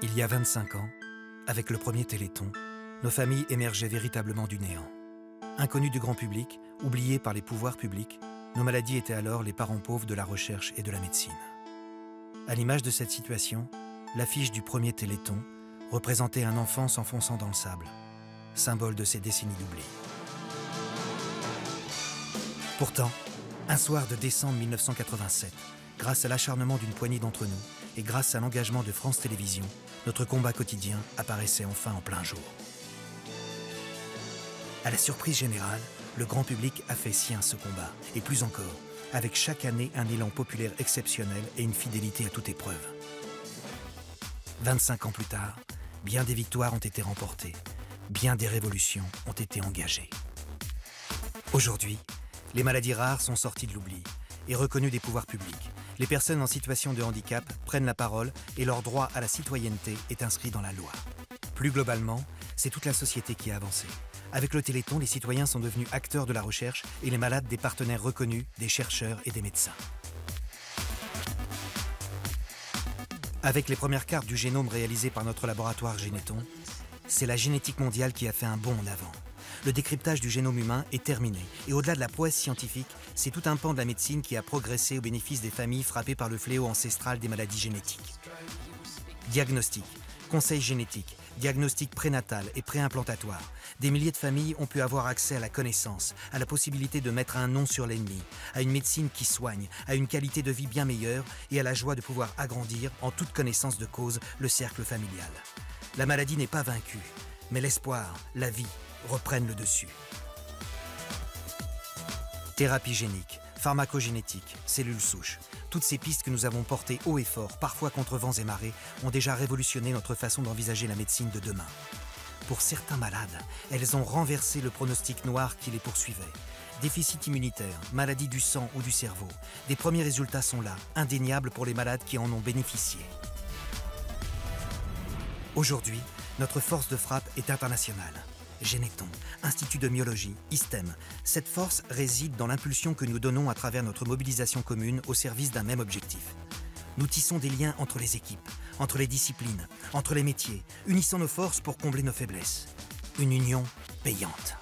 Il y a 25 ans, avec le premier Téléthon, nos familles émergeaient véritablement du néant. Inconnues du grand public, oubliées par les pouvoirs publics, nos maladies étaient alors les parents pauvres de la recherche et de la médecine. À l'image de cette situation, l'affiche du premier Téléthon représentait un enfant s'enfonçant dans le sable, symbole de ces décennies d'oubli. Pourtant, un soir de décembre 1987, grâce à l'acharnement d'une poignée d'entre nous et grâce à l'engagement de France Télévisions, notre combat quotidien apparaissait enfin en plein jour. À la surprise générale, le grand public a fait sien ce combat, et plus encore, avec chaque année un élan populaire exceptionnel et une fidélité à toute épreuve. 25 ans plus tard, bien des victoires ont été remportées, bien des révolutions ont été engagées. Aujourd'hui, les maladies rares sont sorties de l'oubli et reconnues des pouvoirs publics. Les personnes en situation de handicap prennent la parole et leur droit à la citoyenneté est inscrit dans la loi. Plus globalement, c'est toute la société qui a avancé. Avec le Téléthon, les citoyens sont devenus acteurs de la recherche et les malades des partenaires reconnus, des chercheurs et des médecins. Avec les premières cartes du génome réalisées par notre laboratoire Généton, c'est la génétique mondiale qui a fait un bond en avant. Le décryptage du génome humain est terminé et au-delà de la prouesse scientifique, c'est tout un pan de la médecine qui a progressé au bénéfice des familles frappées par le fléau ancestral des maladies génétiques. Diagnostic, conseil génétique, diagnostic prénatal et préimplantatoire. Des milliers de familles ont pu avoir accès à la connaissance, à la possibilité de mettre un nom sur l'ennemi, à une médecine qui soigne, à une qualité de vie bien meilleure et à la joie de pouvoir agrandir, en toute connaissance de cause, le cercle familial. La maladie n'est pas vaincue, mais l'espoir, la vie, reprennent le dessus. Thérapie génique, pharmacogénétique, cellules souches, toutes ces pistes que nous avons portées haut et fort, parfois contre vents et marées, ont déjà révolutionné notre façon d'envisager la médecine de demain. Pour certains malades, elles ont renversé le pronostic noir qui les poursuivait. Déficit immunitaire, maladie du sang ou du cerveau, des premiers résultats sont là, indéniables pour les malades qui en ont bénéficié. Aujourd'hui, notre force de frappe est internationale. Généton, Institut de myologie, ISTEM. Cette force réside dans l'impulsion que nous donnons à travers notre mobilisation commune au service d'un même objectif. Nous tissons des liens entre les équipes, entre les disciplines, entre les métiers, unissant nos forces pour combler nos faiblesses. Une union payante.